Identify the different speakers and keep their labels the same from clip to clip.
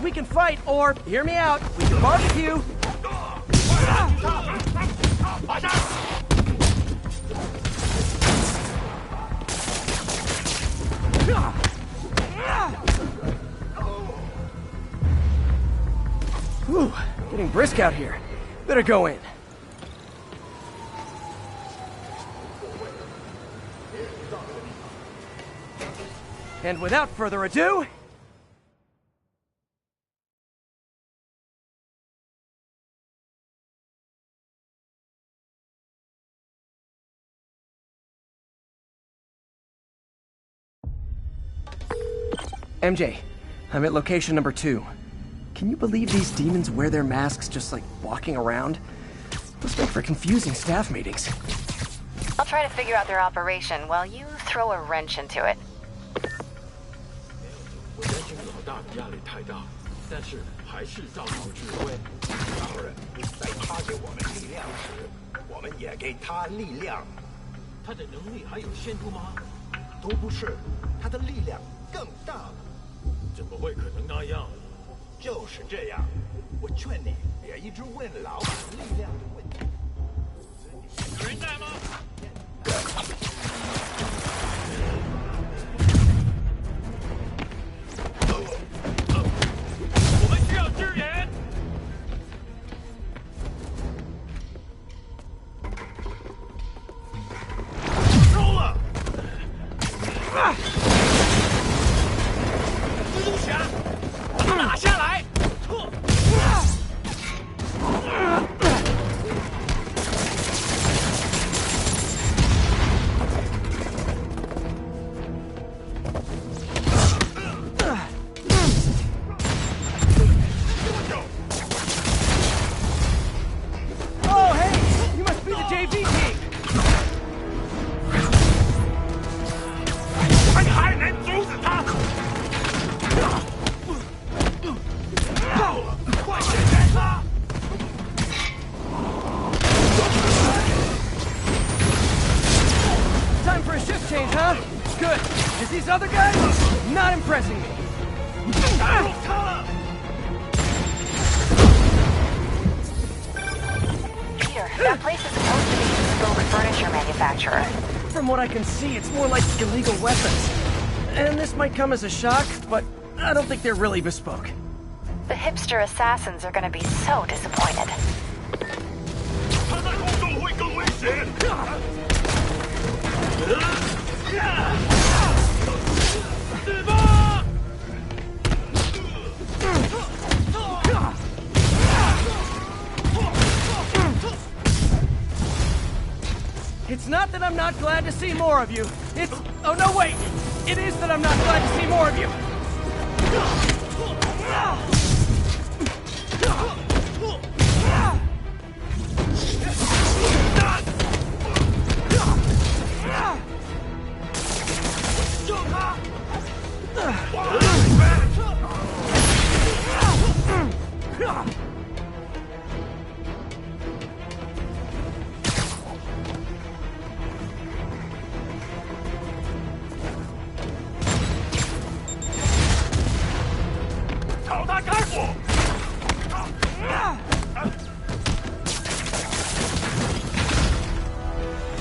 Speaker 1: We can fight, or, hear me out, we can barbecue. Whew, getting brisk out here. Better go in. And without further ado... MJ, I'm at location number 2. Can you believe these demons wear their masks just like walking around? Must make for confusing staff meetings.
Speaker 2: I'll try to figure out their operation while you throw a wrench into it.
Speaker 3: 我担心老大压力太大，但是还是照好指挥。当然，在他给我们力量时，我们也给他力量。他的能力还有限度吗？都不是，他的力量更大了。怎么会可能那样？就是这样。我劝你别一直问老板力量的问题。有人在吗？
Speaker 1: Other guys, not impressing me.
Speaker 2: Peter, that place is supposed to be a skilled furniture manufacturer.
Speaker 1: From what I can see, it's more like illegal weapons. And this might come as a shock, but I don't think they're really bespoke.
Speaker 2: The hipster assassins are gonna be so disappointed.
Speaker 1: It's not that I'm not glad to see more of you. It's... Oh, no, wait! It is that I'm not glad to see more of you.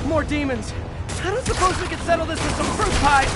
Speaker 1: More demons. I don't suppose we could settle this with some fruit pie.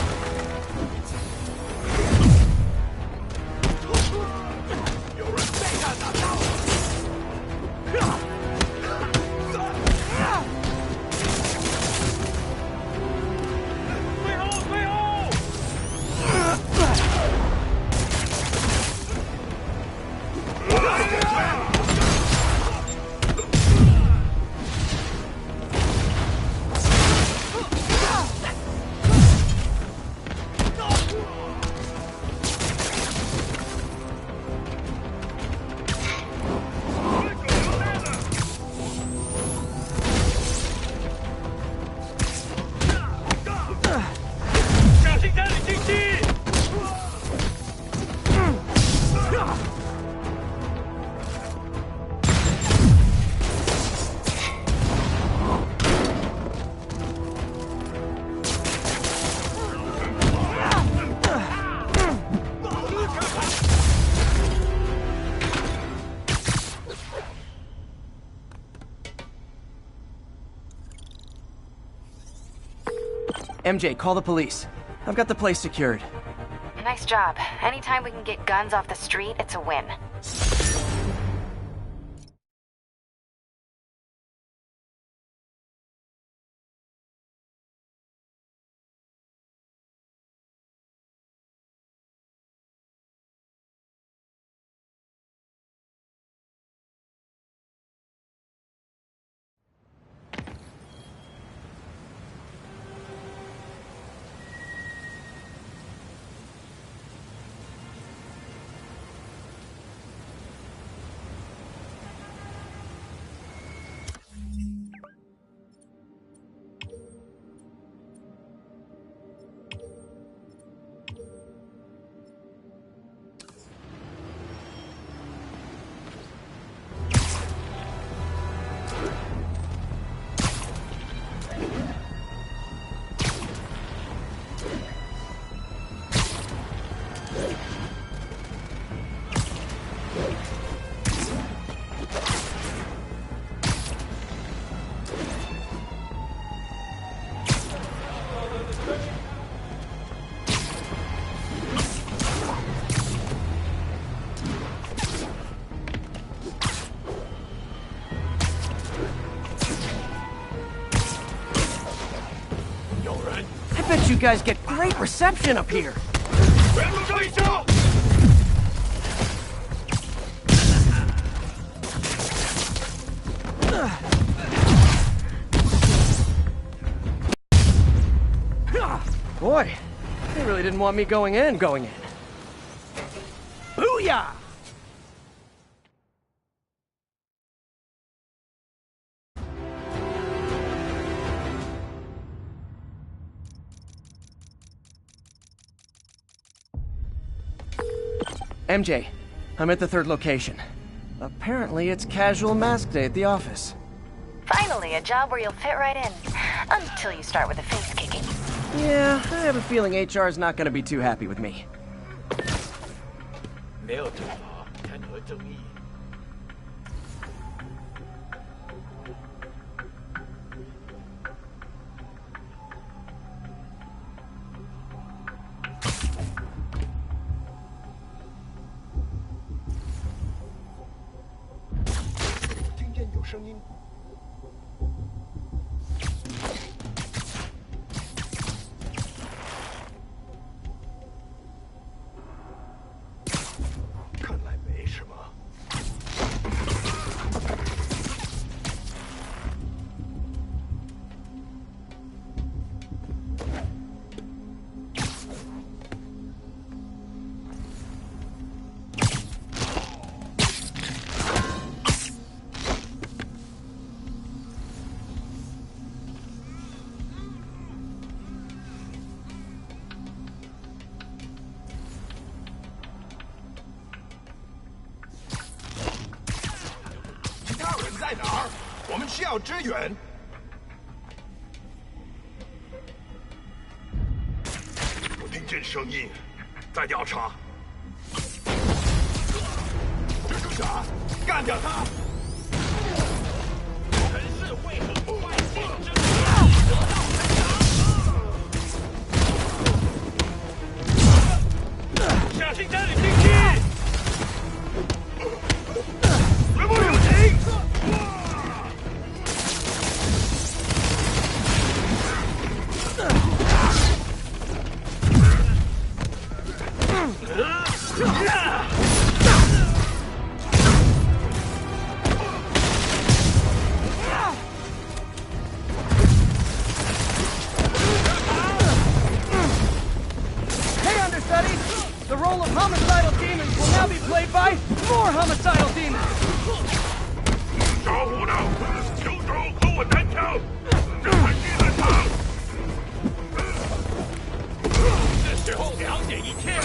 Speaker 1: MJ, call the police. I've got the place secured.
Speaker 2: Nice job. Anytime we can get guns off the street, it's a win.
Speaker 1: I bet you guys get great reception up here. Boy, they really didn't want me going in. Booyah! MJ, I'm at the third location. Apparently it's casual mask day at the office.
Speaker 2: Finally, a job where you'll fit right in. Until you start with the face kicking.
Speaker 1: Yeah, I have a feeling HR's not gonna be too happy with me.
Speaker 3: 没有惩罚，谈何正义？ 听见有声音。 看来没什么。其他人在哪儿？我们需要支援。我听见声音，在调查。蜘蛛侠，干掉他！城市会很快竞争得到成长。小心占领地区。 人不留情！Hey,
Speaker 1: understudy! The role of homicidal demons will now be played by more homicidal demons!
Speaker 3: 找胡闹！休手和我单挑！这才是战场！是时候了解一切了。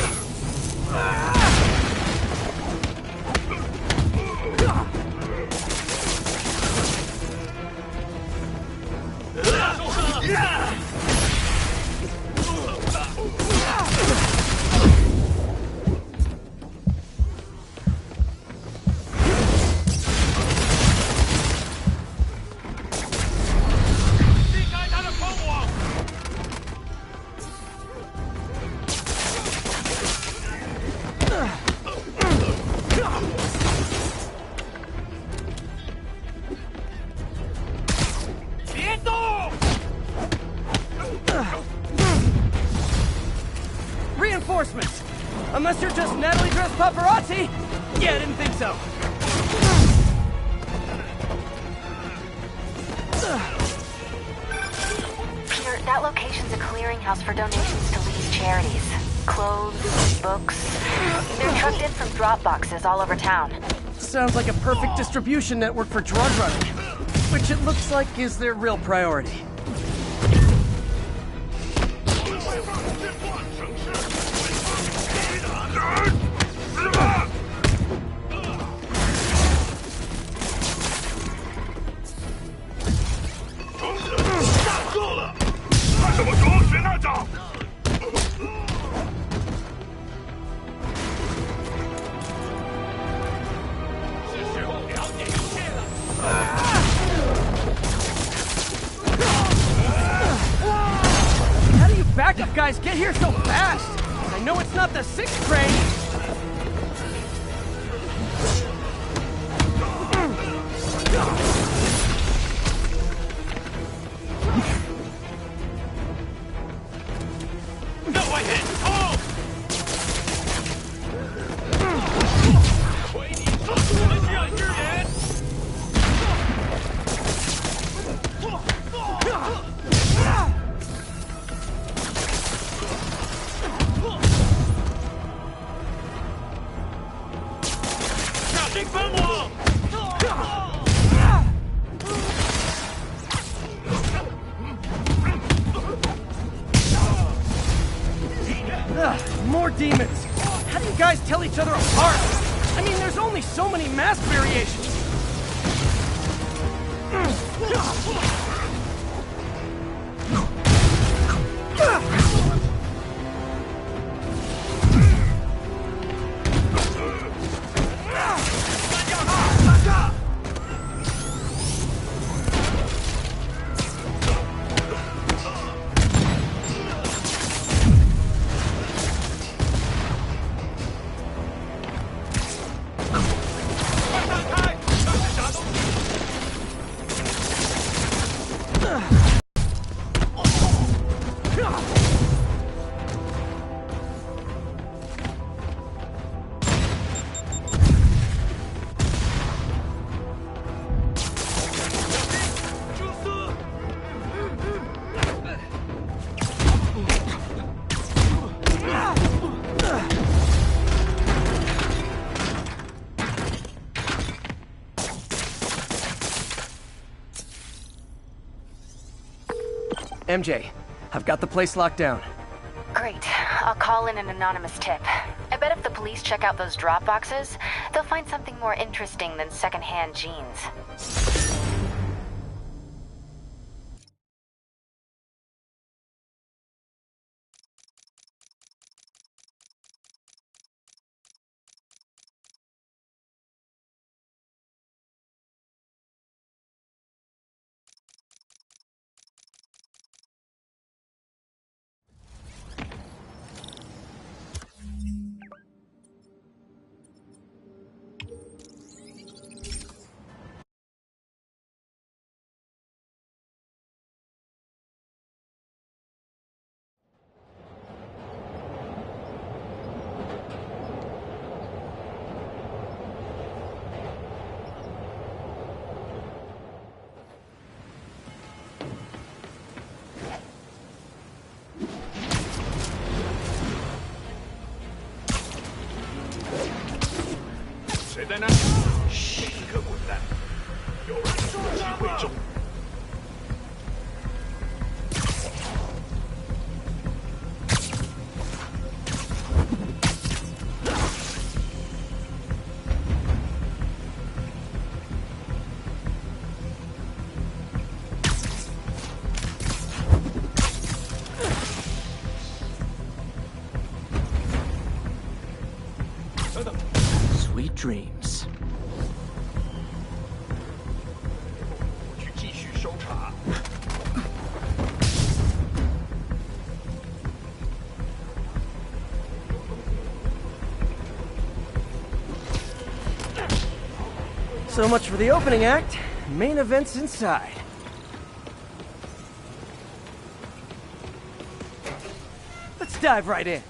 Speaker 1: scantily dressed paparazzi? Yeah, I didn't think so.
Speaker 2: Peter, that location's a clearinghouse for donations to Lee's charities. Clothes, books. They're trucked in from drop boxes all over town.
Speaker 1: Sounds like a perfect distribution network for drug running, which it looks like is their real priority. Backup guys get here so fast! I know it's not the 6th train! More demons! How do you guys tell each other apart? I mean, there's only so many mask variations! MJ, I've got the place locked down.
Speaker 2: Great. I'll call in an anonymous tip. I bet if the police check out those drop boxes, they'll find something more interesting than secondhand jeans.
Speaker 1: Sweet dreams.
Speaker 3: 去继续搜查。
Speaker 1: So much for the opening act. Main event's inside. Let's dive right in.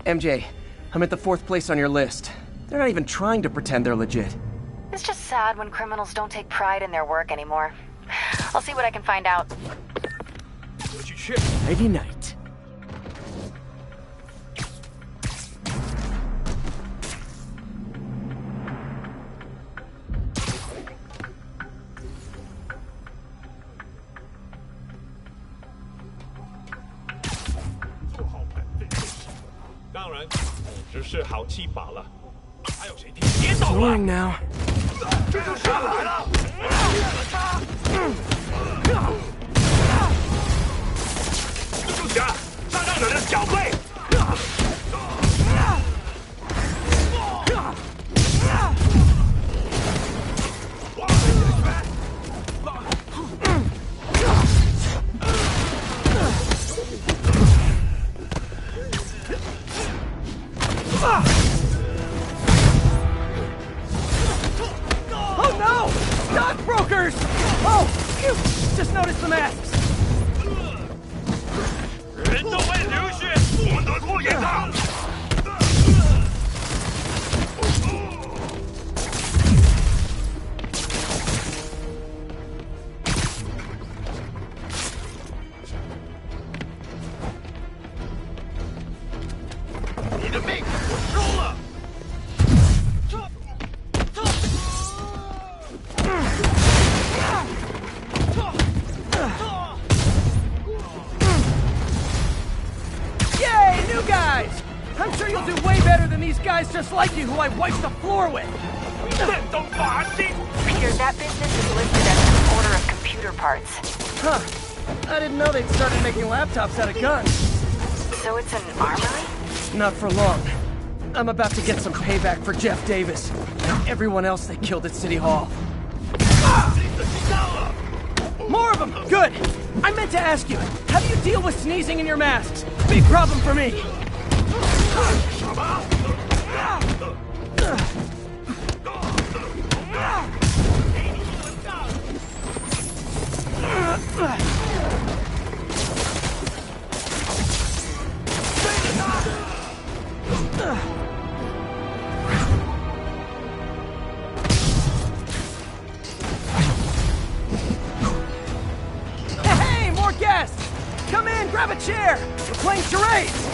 Speaker 1: MJ, I'm at the 4th place on your list. They're not even trying to pretend they're legit.
Speaker 2: It's just sad when criminals don't take pride in their work anymore. I'll see what I can find out.
Speaker 3: 我去去。
Speaker 1: Nighty night.
Speaker 3: 做好本分就行。当然，只是好气罢了。还有谁听？别捣
Speaker 1: Boring
Speaker 3: 乱！
Speaker 1: now.
Speaker 3: 这就上来了！蜘蛛侠，杀伤者的小队！Oh
Speaker 1: no! Stockbrokers! Oh, phew! Just noticed the masks.
Speaker 3: 人都会流血，我们得拖延他。你的命我收了。
Speaker 1: Yay, new guys! I'm sure you'll do way better than these guys just like you who I wiped the floor with.
Speaker 3: 电动发心。
Speaker 2: Peter, that business is listed as an importer of computer parts.
Speaker 1: Huh. I didn't know they'd started making laptops out of guns.
Speaker 2: So it's an armory?
Speaker 1: Not for long. I'm about to get some payback for Jeff Davis and everyone else they killed at City Hall. More of them! Good! I meant to ask you, how do you deal with sneezing in your masks? Big problem for me. Hey, more guests! Come in, grab a chair! We're playing charades!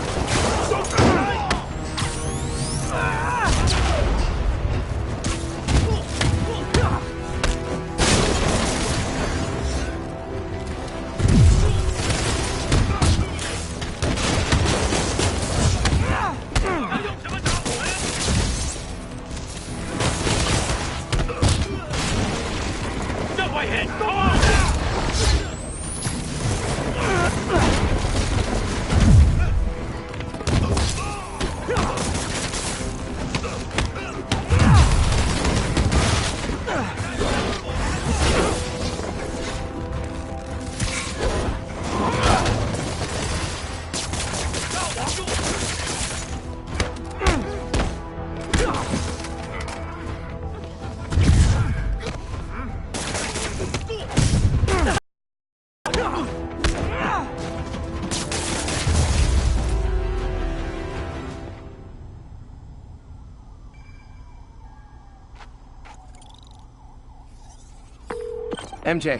Speaker 1: MJ,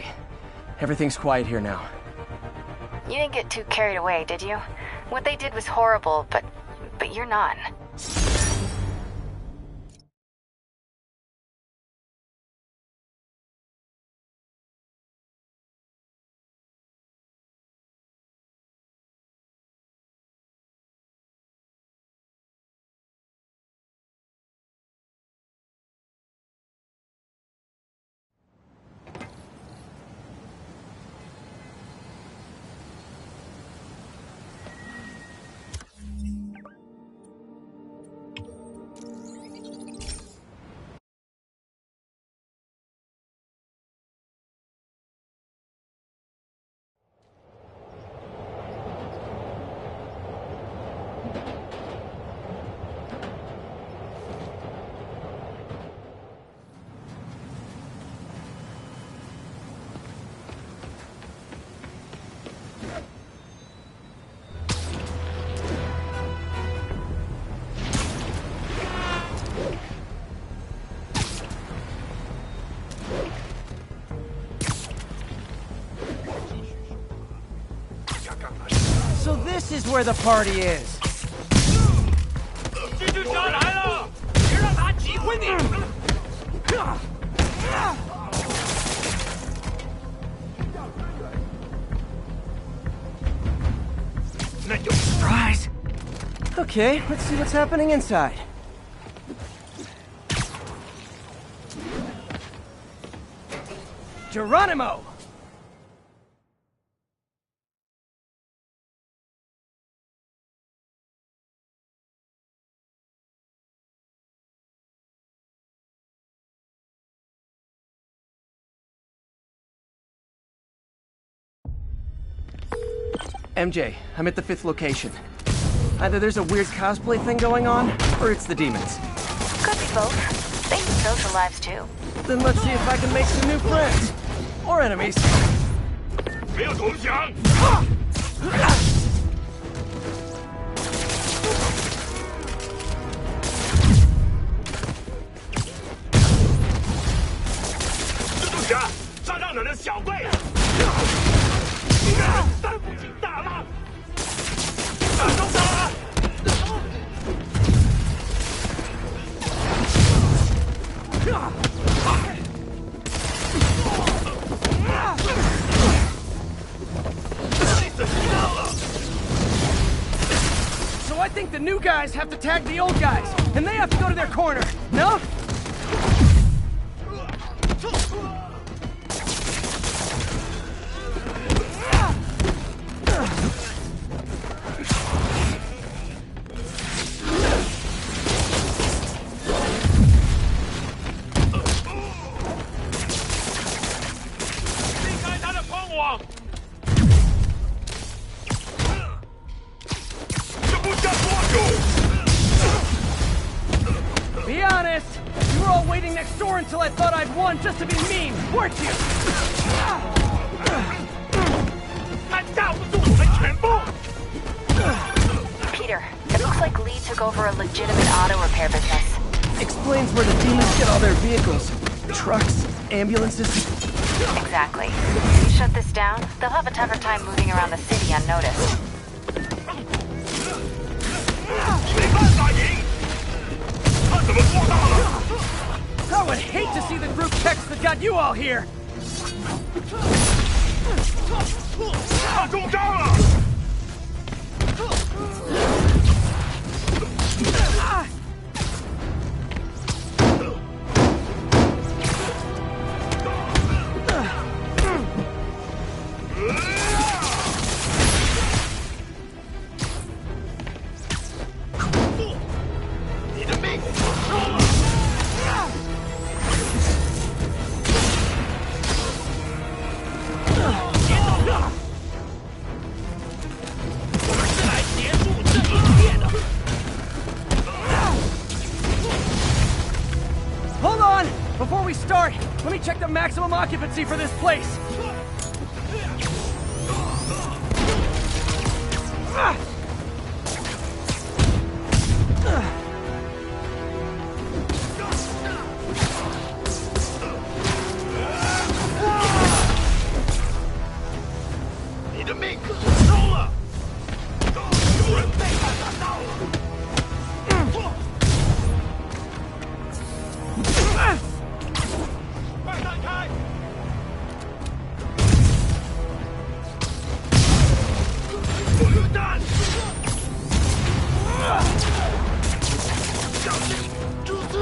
Speaker 1: everything's quiet here now.
Speaker 2: You didn't get too carried away, did you? What they did was horrible, but you're not.
Speaker 1: is where the party is.
Speaker 3: 蜘蛛侠来了，别让他击昏你。那就
Speaker 1: Surprise. Okay, let's see what's happening inside. Geronimo! MJ, I'm at the 5th location. Either there's a weird cosplay thing going on, or it's the demons.
Speaker 2: Could be both. They need social lives too.
Speaker 1: Then let's see if I can make some new friends. Or enemies.
Speaker 3: 没有投降。蜘蛛侠，杀让哪的小怪！三不进大浪，打中他！
Speaker 1: So I think the new guys have to tag the old guys, and they have to go to their corner, no? Be honest, you were all waiting next door until I thought I'd won just to be mean, weren't you?
Speaker 3: 他架不住我们全部。
Speaker 2: Peter, it looks like Lee took over a legitimate auto repair business.
Speaker 1: Explains where the demons get all their vehicles. Trucks, ambulances.
Speaker 2: Exactly. Shut this down, they'll have a tougher time moving around the city unnoticed.
Speaker 3: 没办法赢，他怎么做到了？
Speaker 1: I would hate to see the group text that got you all here.
Speaker 3: 他中招了！ 你的命我收了！我们是来结束这一切的。
Speaker 1: Hold on! Before we start, let me check the maximum occupancy for this place. Ah!
Speaker 3: 你的命可收了！有人背叛大道了！快散开！混蛋！小心，猪子！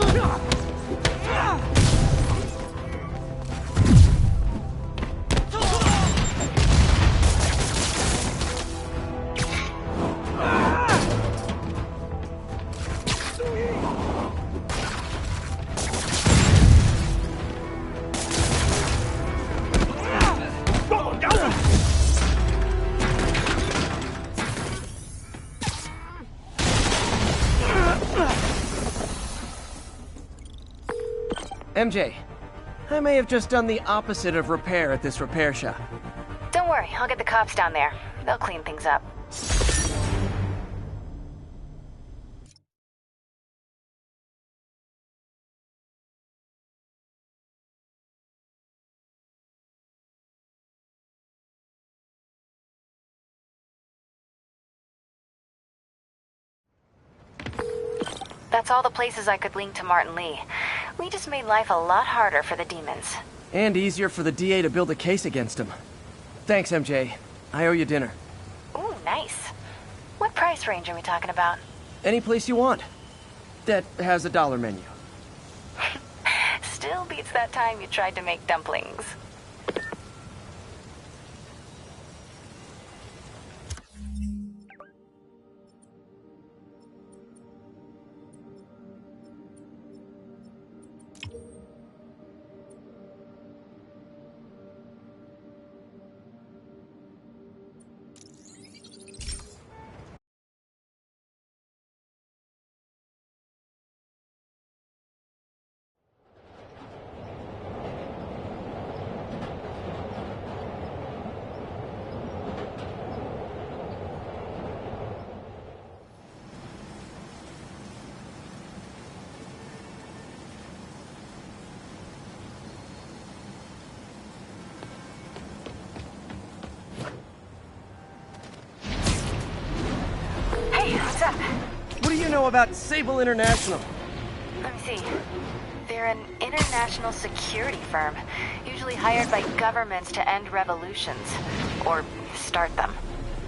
Speaker 3: 帮我咬我！
Speaker 1: MJ, I may have just done the opposite of repair at this repair shop.
Speaker 2: Don't worry, I'll get the cops down there. They'll clean things up. That's all the places I could link to Martin Lee. We just made life a lot harder for the demons.
Speaker 1: And easier for the DA to build a case against him. Thanks, MJ. I owe you dinner.
Speaker 2: Ooh, nice. What price range are we talking about?
Speaker 1: Any place you want. That has a dollar menu.
Speaker 2: Still beats that time you tried to make dumplings. What's up?
Speaker 1: What do you know about Sable International?
Speaker 2: Let me see. They're an international security firm, usually hired by governments to end revolutions. Or start them.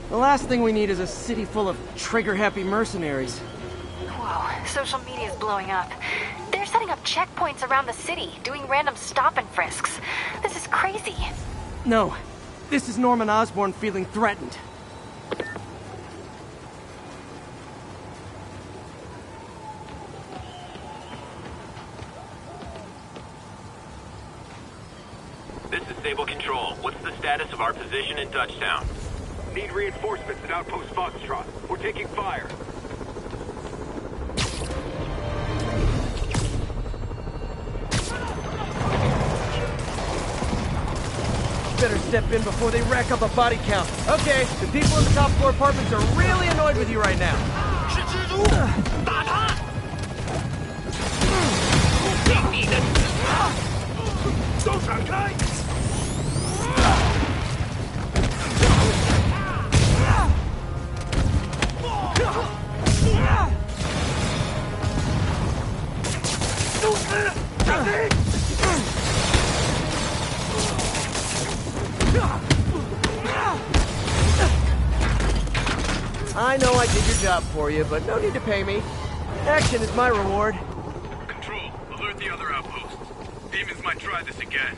Speaker 1: The last thing we need is a city full of trigger-happy mercenaries.
Speaker 2: Whoa, social media's blowing up. They're setting up checkpoints around the city, doing random stop and frisks. This is crazy.
Speaker 1: No, this is Norman Osborn feeling threatened.
Speaker 4: This is Sable Control. What's the status of our position in Dutchtown?
Speaker 3: Need reinforcements at Outpost Foxtrot. We're taking fire.
Speaker 1: Better step in before they rack up a body count. Okay, the people in the top floor apartments are really annoyed with you right now.
Speaker 3: 是蜘蛛，打他！听你的！都闪开！
Speaker 1: I know I did your job for you, but no need to pay me. Action is my reward.
Speaker 4: Control, alert the other outposts. Demons might try this again.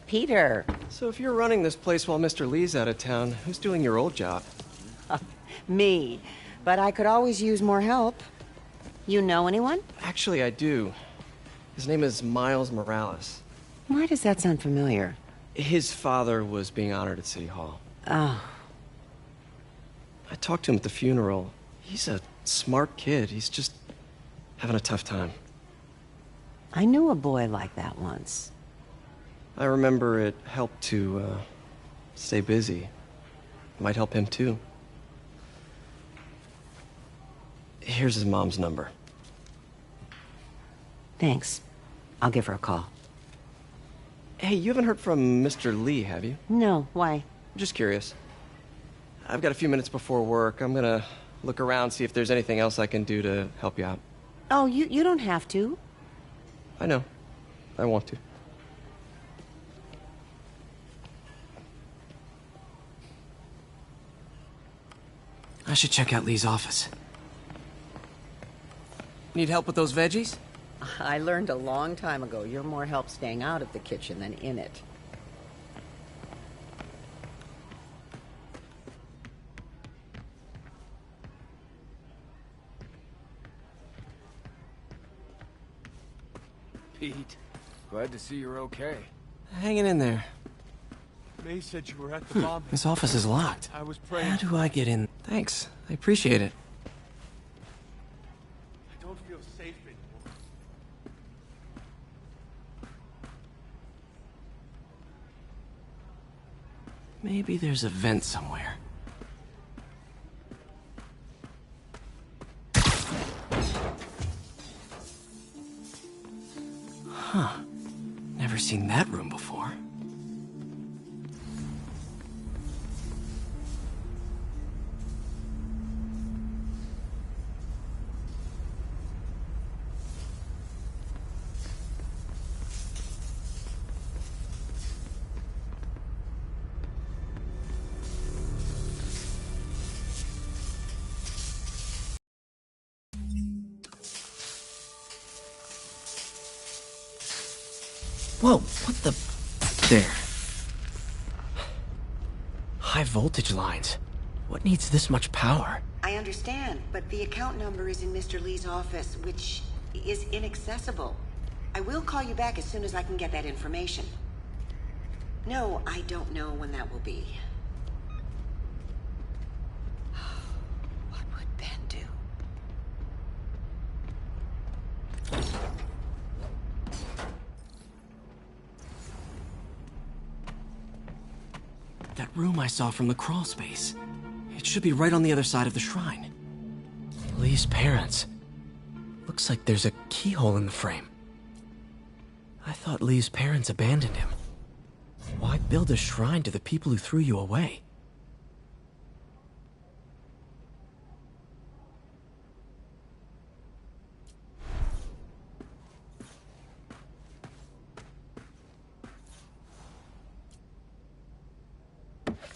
Speaker 5: Peter.
Speaker 1: So if you're running this place while Mr. Lee's out of town, who's doing your old job?
Speaker 5: Me. But I could always use more help. You know anyone?
Speaker 1: Actually, I do. His name is Miles Morales.
Speaker 5: Why does that sound familiar?
Speaker 1: His father was being honored at City Hall.
Speaker 5: Oh.
Speaker 1: I talked to him at the funeral. He's a smart kid. He's just having a tough time.
Speaker 5: I knew a boy like that once.
Speaker 1: I remember it helped to, stay busy. Might help him, too. Here's his mom's number.
Speaker 5: Thanks. I'll give her a call.
Speaker 1: Hey, you haven't heard from Mr. Lee, have you?
Speaker 5: No, why?
Speaker 1: Just curious. I've got a few minutes before work. I'm gonna look around, see if there's anything else I can do to help you out.
Speaker 5: Oh, you don't have to.
Speaker 1: I know. I want to. I should check out Lee's office. Need help with those veggies?
Speaker 5: I learned a long time ago you're more help staying out of the kitchen than in it.
Speaker 6: Pete. Glad to see you're okay.
Speaker 1: Hanging in there.
Speaker 6: May said you were at the bomb.
Speaker 1: This office is locked.
Speaker 6: I was praying.
Speaker 1: How do I get in? Thanks. I appreciate it.
Speaker 6: I don't feel safe anymore.
Speaker 1: Maybe there's a vent somewhere. Huh. Never seen that room before. Whoa, what the... There. High voltage lines. What needs this much power?
Speaker 5: I understand, but the account number is in Mr. Lee's office, which is inaccessible. I will call you back as soon as I can get that information. No, I don't know when that will be. What would Ben do?
Speaker 1: That room I saw from the crawl space. It should be right on the other side of the shrine. Lee's parents. Looks like there's a keyhole in the frame. I thought Lee's parents abandoned him. Why build a shrine to the people who threw you away?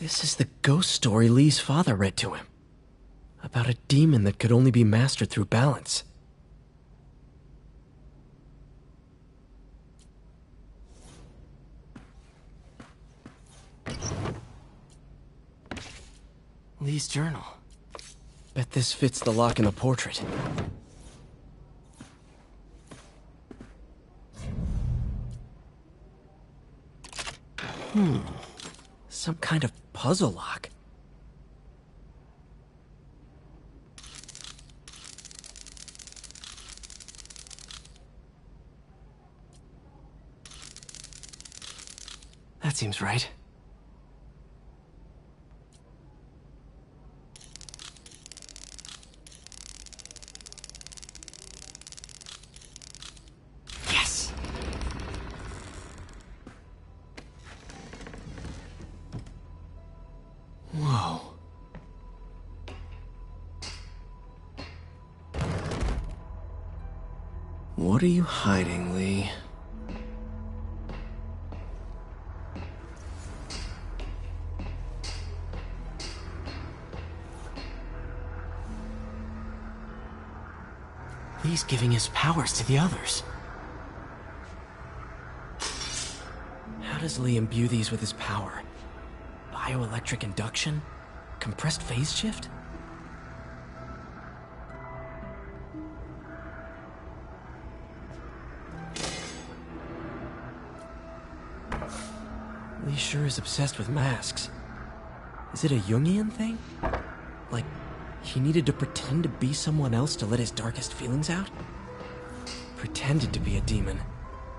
Speaker 1: This is the ghost story Lee's father read to him. About a demon that could only be mastered through balance. Lee's journal. Bet this fits the lock in the portrait. Some kind of puzzle lock. That seems right. Yes! Whoa. What are you hiding, Lee? Lee's giving his powers to the others. How does Lee imbue these with his power? Bioelectric induction? Compressed phase shift? Lee sure is obsessed with masks. Is it a Jungian thing? Like, he needed to pretend to be someone else to let his darkest feelings out? Pretended to be a demon,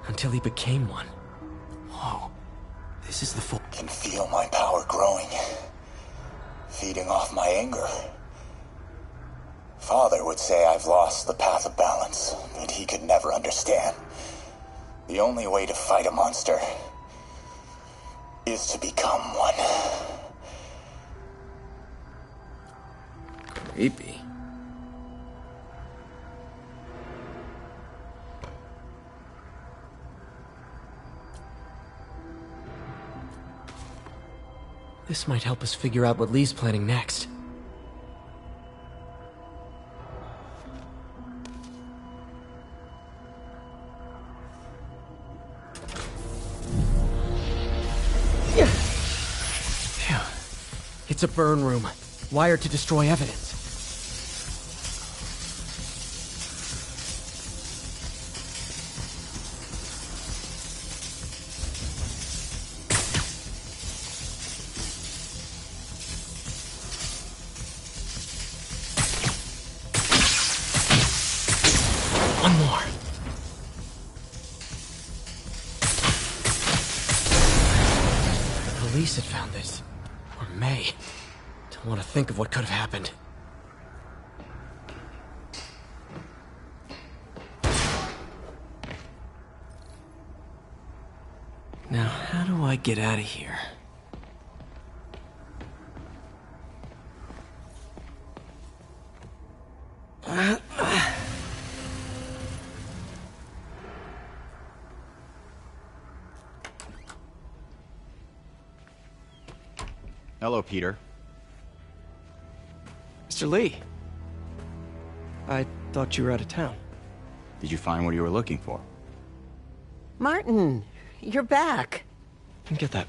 Speaker 1: until he became one. Whoa, this is the full...
Speaker 7: Can feel my power growing, feeding off my anger. Father would say I've lost the path of balance, but he could never understand. The only way to fight a monster is to become one.
Speaker 1: Creepy. This might help us figure out what Lee's planning next. Phew. It's a burn room, wired to destroy evidence. police had found this. Or May. Don't want to think of what could have happened. Now, how do I get out of here?
Speaker 8: Hello, Peter.
Speaker 1: Mr. Lee. I thought you were out of town.
Speaker 8: Did you find what you were looking for?
Speaker 5: Martin, you're back.
Speaker 1: Get that.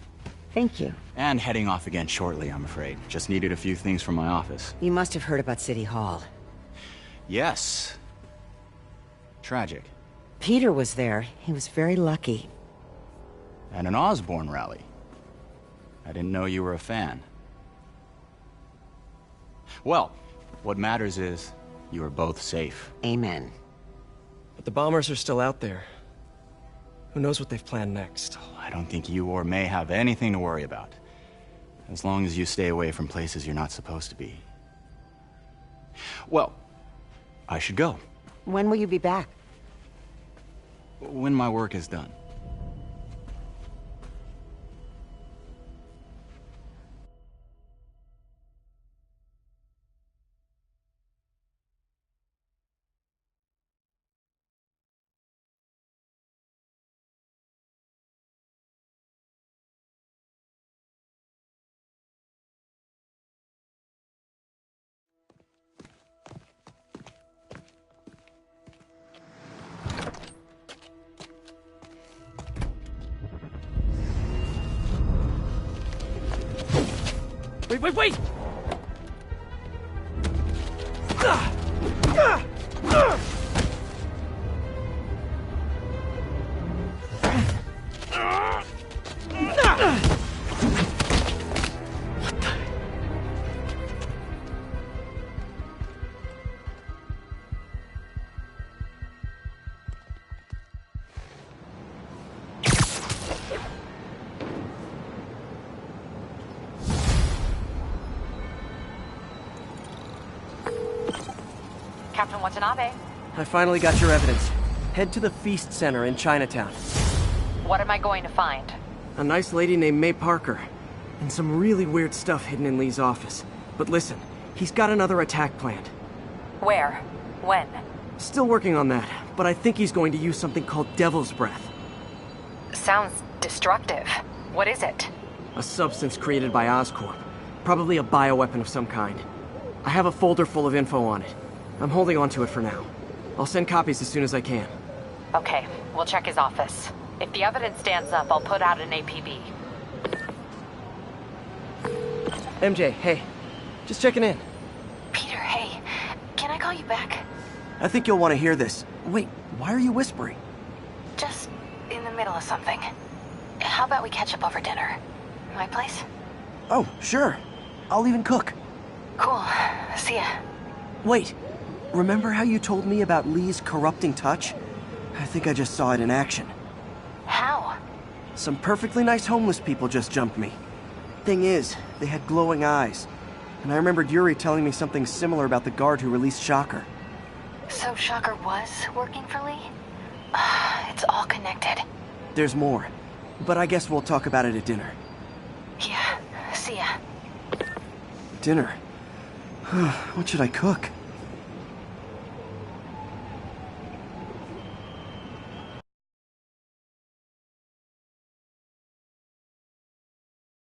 Speaker 5: Thank you.
Speaker 8: And heading off again shortly, I'm afraid. Just needed a few things from my office.
Speaker 5: You must have heard about City Hall.
Speaker 8: Yes. Tragic.
Speaker 5: Peter was there. He was very lucky.
Speaker 8: At an Osborn rally. I didn't know you were a fan. Well, what matters is you are both safe.
Speaker 5: Amen.
Speaker 1: But the bombers are still out there. Who knows what they've planned next?
Speaker 8: I don't think you or May have anything to worry about. As long as you stay away from places you're not supposed to be. Well, I should go.
Speaker 5: When will you be back?
Speaker 8: When my work is done.
Speaker 1: Wait!
Speaker 2: Captain Watanabe,
Speaker 1: I finally got your evidence. Head to the Feast Center in Chinatown.
Speaker 2: what am I going to find?
Speaker 1: A nice lady named May Parker. And some really weird stuff hidden in Lee's office. But listen, he's got another attack planned.
Speaker 2: Where? When?
Speaker 1: Still working on that, but I think he's going to use something called Devil's Breath.
Speaker 2: Sounds destructive. What is it?
Speaker 1: A substance created by Oscorp. Probably a bioweapon of some kind. I have a folder full of info on it. I'm holding on to it for now. I'll send copies as soon as I can.
Speaker 2: Okay, we'll check his office. If the evidence stands up, I'll put out an APB.
Speaker 1: MJ, hey. Just checking in.
Speaker 2: Peter, hey. Can I call you back?
Speaker 1: I think you'll want to hear this. Wait, why are you whispering?
Speaker 2: Just in the middle of something. How about we catch up over dinner? My place?
Speaker 1: Oh, sure. I'll even cook.
Speaker 2: Cool. See ya.
Speaker 1: Wait. Remember how you told me about Lee's corrupting touch? I think I just saw it in action.
Speaker 2: How?
Speaker 1: Some perfectly nice homeless people just jumped me. Thing is, they had glowing eyes. And I remembered Yuri telling me something similar about the guard who released Shocker.
Speaker 2: So Shocker was working for Lee? It's all connected.
Speaker 1: There's more. But I guess we'll talk about it at dinner.
Speaker 2: Yeah. See ya.
Speaker 1: Dinner? What should I cook?